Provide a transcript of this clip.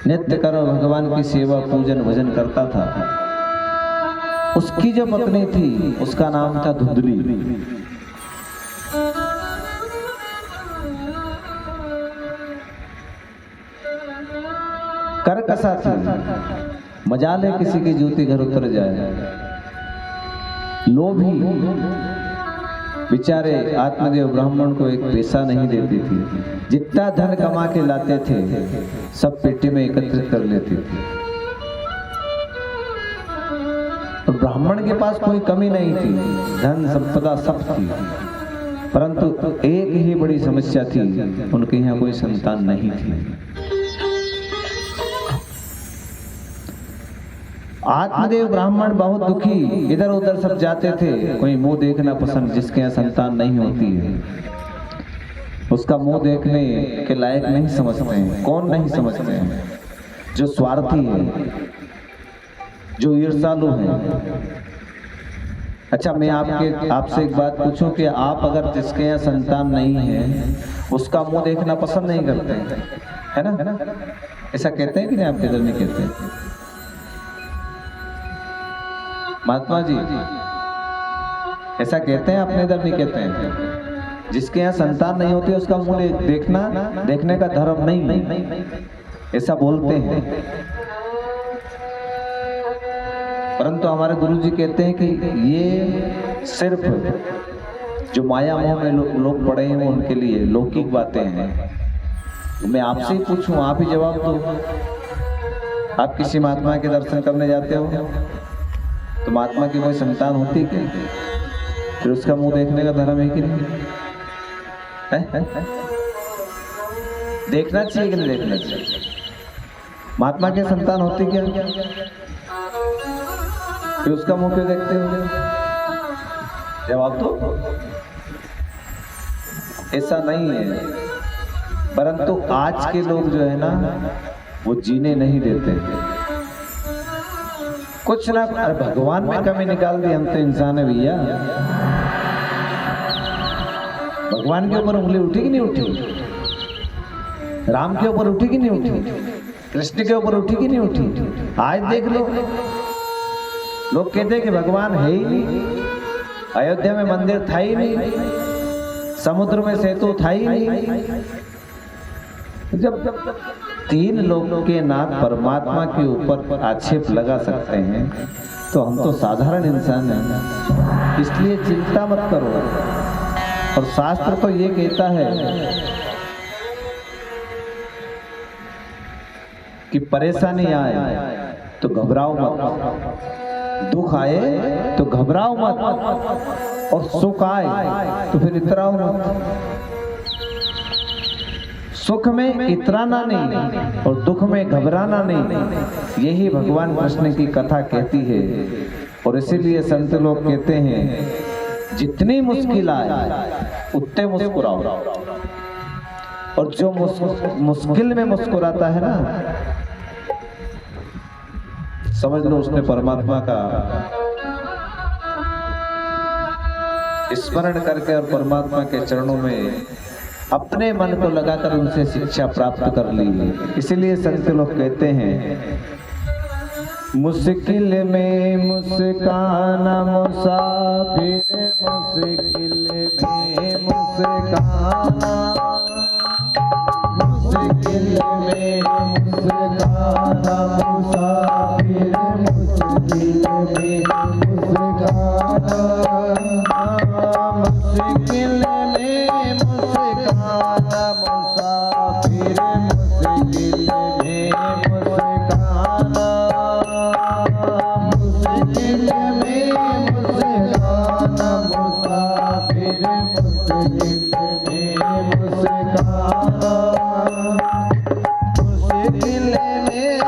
नित्य कर्म भगवान की सेवा पूजन भजन करता था। उसकी जो पत्नी थी उसका नाम था धुंधली। करकसा थी, मजाल है किसी की ज्योति घर उतर जाए। लोभी बेचारे आत्मदेव ब्राह्मण को एक पैसा नहीं देती थी। जितना धन कमा के लाते थे सब पेटी में एकत्रित कर लेती थी। और ब्राह्मण के पास कोई कमी नहीं थी, धन संपदा सब थी, परंतु एक ही बड़ी समस्या थी, उनके यहाँ कोई संतान नहीं थी। आत्मदेव ब्राह्मण बहुत दुखी, इधर उधर सब जाते थे, कोई मुंह देखना पसंद, जिसके यहाँ संतान नहीं होती है उसका मुंह देखने के लायक नहीं समझते हैं। कौन नहीं समझते हैं? जो स्वार्थी है, जो ईर्ष्यालु है। अच्छा, मैं आपसे एक बात पूछूं कि आप अगर जिसके यहाँ संतान नहीं है उसका मुंह देखना पसंद नहीं करते, है ना? ऐसा कहते हैं कि नहीं? आपके इधर नहीं कहते? महात्मा जी ऐसा कहते हैं? अपने इधर नहीं कहते हैं? जिसके यहाँ संतान नहीं होती उसका मुंह देखने का धर्म नहीं, ऐसा बोलते हैं। परंतु हमारे गुरुजी कहते हैं कि ये सिर्फ जो माया मोह में लोग पड़े हैं उनके लिए लौकिक बातें हैं। मैं आपसे ही पूछूं, आप ही जवाब दो। आप किसी महात्मा के दर्शन करने जाते हो तो महात्मा की कोई संतान होती क्या? फिर उसका मुंह देखने का धर्म है कि नहीं? है? देखना चाहिए कि नहीं देखना चाहिए? महात्मा की संतान होती क्या? फिर उसका मुंह क्यों देखते हो? जवाब दो। ऐसा नहीं है, परंतु आज के लोग जो है ना वो जीने नहीं देते। कुछ ना, अरे भगवान में कमी निकाल दी, हम तो इंसान है भैया। भगवान के ऊपर उंगली उठी कि नहीं उठी? राम के ऊपर उठी कि नहीं उठी? कृष्ण के ऊपर उठी कि नहीं उठी? आज देख लो, लोग कहते हैं कि भगवान है ही नहीं, अयोध्या में मंदिर था ही नहीं, समुद्र में सेतु था ही नहीं। जब तीन लोगों के नाथ परमात्मा के ऊपर आक्षेप लगा सकते हैं तो हम तो साधारण इंसान हैं। इसलिए चिंता मत करो। और शास्त्र तो ये कहता है कि परेशानी आए तो घबराओ मत, दुख आए तो घबराओ मत, और सुख आए तो फिर इतराओ मत। सुख में इतराना नहीं और दुख में घबराना नहीं, यही भगवान कृष्ण की कथा कहती है। और इसीलिए संत लोग कहते हैं जितनी मुश्किल आए उतने मुस्कुराओ। और जो मुश्किल में मुस्कुराता है ना, समझ लो उसने परमात्मा का स्मरण करके और परमात्मा के चरणों में अपने मन को लगाकर उनसे शिक्षा प्राप्त कर ली है। इसीलिए संत लोग कहते हैं मुश्किल में मुस्काना मुसाफिर, मुश्किल में मुस्काना, मुश्किल में मुस्काना मुसाफिर, मुश्किल में मुस्काना, मुश्किल में मुस्काना मुसाफिर, मुश्किल में मुस्काना, मुश्किल में मुस्काना मुसाफिर, मुश्किल में मुस्काना, मुश्किल में